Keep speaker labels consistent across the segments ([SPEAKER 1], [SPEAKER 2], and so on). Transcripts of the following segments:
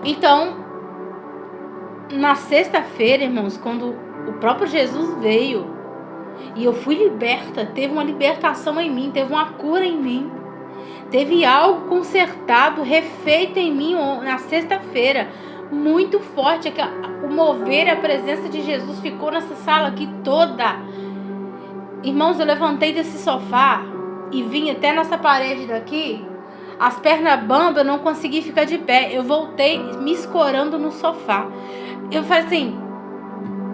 [SPEAKER 1] Então, na sexta-feira, irmãos, quando o próprio Jesus veio e eu fui liberta, teve uma libertação em mim, teve uma cura em mim, teve algo consertado, refeito em mim na sexta-feira, muito forte. O mover, a presença de Jesus ficou nessa sala aqui toda. Irmãos, eu levantei desse sofá e vim até nessa parede daqui, as pernas bambas, eu não consegui ficar de pé, eu voltei me escorando no sofá. Eu falei assim,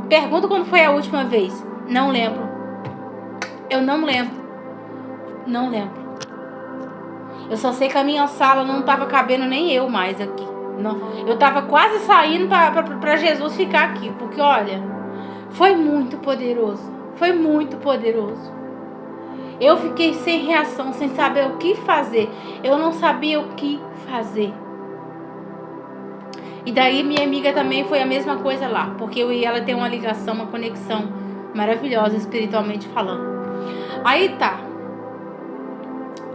[SPEAKER 1] pergunta quando foi a última vez. Não lembro. Eu não lembro. Não lembro. Eu só sei que a minha sala não estava cabendo nem eu mais aqui. Não. Eu estava quase saindo para Jesus ficar aqui. Porque, olha, foi muito poderoso. Foi muito poderoso. Eu fiquei sem reação, sem saber o que fazer. Eu não sabia o que fazer. E daí minha amiga também foi a mesma coisa lá. Porque eu e ela tem uma ligação, uma conexão maravilhosa, espiritualmente falando. Aí tá.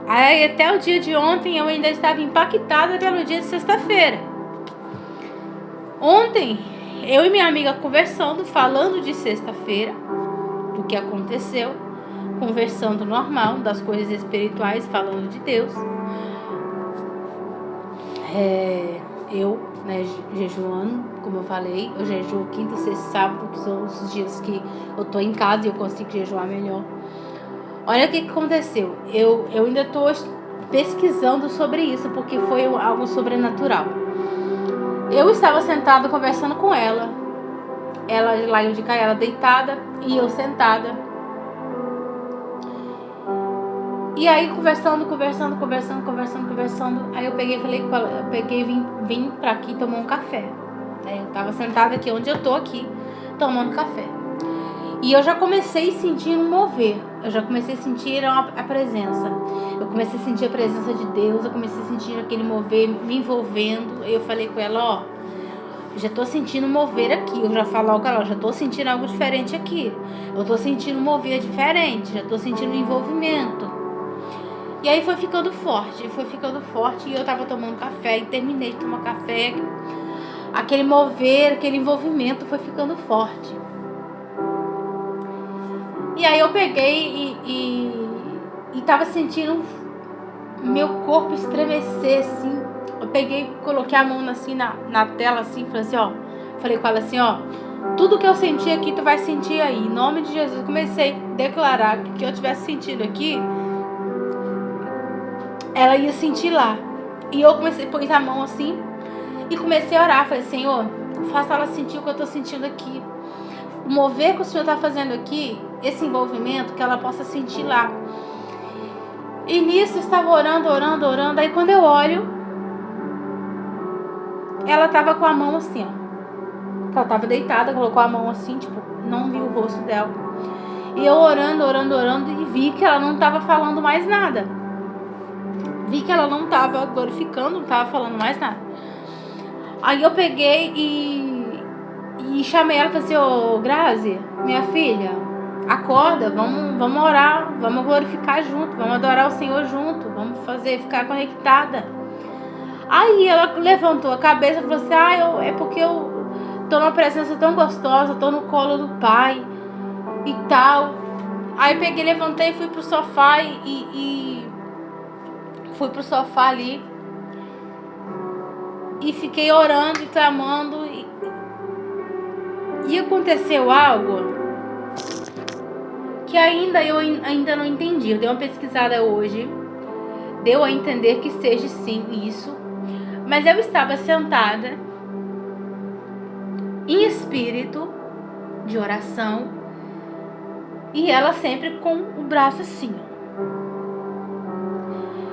[SPEAKER 1] Aí até o dia de ontem eu ainda estava impactada pelo dia de sexta-feira. Ontem, eu e minha amiga conversando, falando de sexta-feira, do que aconteceu, conversando normal, das coisas espirituais, falando de Deus. Eu, né, jejuando, como eu falei, eu jejuo quinta, sexta e sábado, que são os dias que eu tô em casa e eu consigo jejuar melhor. Olha o que aconteceu. Eu ainda estou pesquisando sobre isso, porque foi algo sobrenatural. Eu estava sentada conversando com ela. Ela lá de cá, ela deitada e eu sentada. E aí conversando. Aí eu peguei e falei com ela, vim pra aqui tomar um café. Eu tava sentada aqui onde eu tô aqui, tomando café. E eu já comecei a sentir um mover. Eu já comecei a sentir a presença. Eu comecei a sentir a presença de Deus. Eu comecei a sentir aquele mover me envolvendo. Eu falei com ela, ó, já tô sentindo mover aqui. Eu já falo logo com ela, já tô sentindo algo diferente aqui. Eu tô sentindo mover diferente. Já tô sentindo um envolvimento. E aí foi ficando forte. E eu tava tomando café e terminei de tomar café. Aquele mover, aquele envolvimento foi ficando forte. E aí eu peguei e tava sentindo meu corpo estremecer, assim. Eu peguei, coloquei a mão assim na tela, assim, falei assim, ó. Falei com ela assim, ó. Tudo que eu senti aqui, tu vai sentir aí. Em nome de Jesus. Comecei a declarar que eu tivesse sentido aqui, ela ia sentir lá. E eu comecei a pôr a mão assim e comecei a orar. Falei, Senhor, faça ela sentir o que eu tô sentindo aqui. O mover que o Senhor tá fazendo aqui, esse envolvimento, que ela possa sentir lá. E nisso eu estava orando. Aí quando eu olho, ela tava com a mão assim, ó. Ela tava deitada, colocou a mão assim, tipo, não vi o rosto dela. E eu orando e vi que ela não tava falando mais nada. Vi que ela não tava glorificando, não tava falando mais nada. Aí eu peguei e chamei ela e falei assim, ô Grazi, minha filha, acorda, vamos orar, vamos glorificar junto, vamos adorar o Senhor junto, vamos ficar conectada. Aí ela levantou a cabeça e falou assim, é porque eu tô numa presença tão gostosa, tô no colo do Pai e tal. Aí eu peguei, levantei, fui pro sofá e fui pro sofá ali e fiquei orando e clamando e aconteceu algo que eu ainda não entendi. Eu dei uma pesquisada hoje, deu a entender que seja sim isso, mas eu estava sentada em espírito de oração e ela sempre com o braço assim.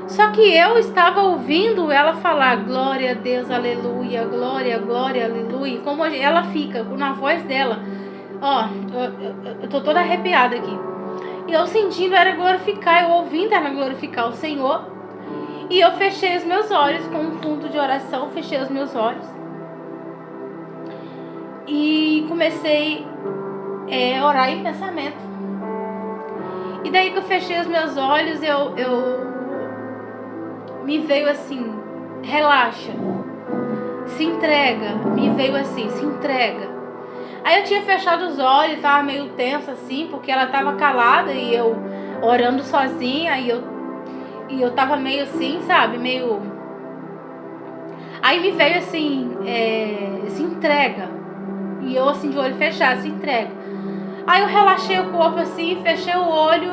[SPEAKER 1] Só que eu estava ouvindo ela falar glória a Deus, aleluia, glória, aleluia. Como ela fica na voz dela. Ó, eu tô toda arrepiada aqui. E eu sentindo ela glorificar, eu ouvindo ela glorificar o Senhor. E eu fechei os meus olhos com um fundo de oração, fechei os meus olhos. E comecei a orar em pensamento. E daí que eu fechei os meus olhos, me veio assim, relaxa. Se entrega. Me veio assim, se entrega. Aí eu tinha fechado os olhos, tava meio tensa assim, porque ela tava calada e eu orando sozinha, e eu tava meio assim, sabe, meio... Aí me veio assim, se entrega. E eu assim, de olho fechado, se entrega. Aí eu relaxei o corpo assim, fechei o olho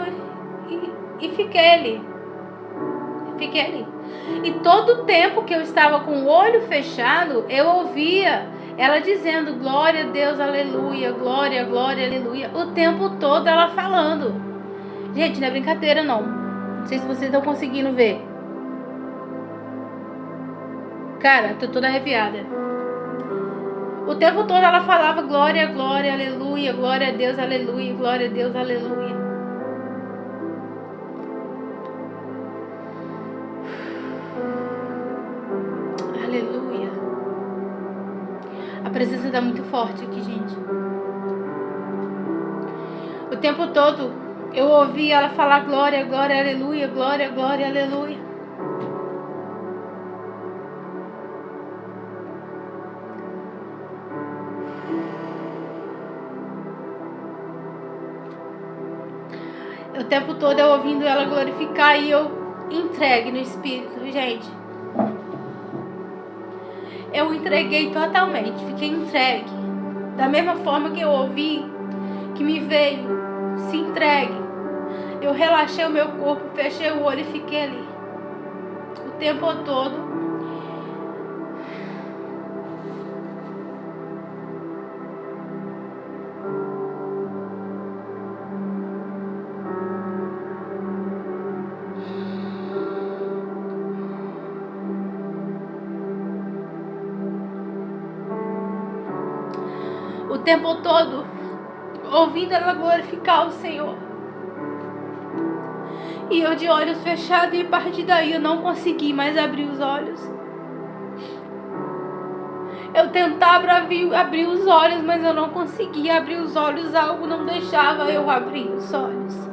[SPEAKER 1] e fiquei ali. Fiquei ali. E todo o tempo que eu estava com o olho fechado, eu ouvia ela dizendo glória a Deus, aleluia, glória, glória, aleluia. O tempo todo ela falando. Gente, não é brincadeira não. Não sei se vocês estão conseguindo ver. Cara, tô toda arrepiada. O tempo todo ela falava glória, glória, aleluia, glória a Deus, aleluia, glória a Deus, aleluia. Aleluia. A presença está muito forte aqui, gente. O tempo todo eu ouvi ela falar glória, glória, aleluia, glória, glória, aleluia. O tempo todo eu ouvindo ela glorificar e eu entregue no Espírito, gente. Eu entreguei totalmente, fiquei entregue. Da mesma forma que eu ouvi, que me veio, se entregue. Eu relaxei o meu corpo, fechei o olho e fiquei ali. O tempo todo. O tempo todo ouvindo ela glorificar o Senhor. E eu de olhos fechados, e a partir daí eu não consegui mais abrir os olhos. Eu tentava abrir os olhos, mas eu não conseguia abrir os olhos. Algo não deixava eu abrir os olhos.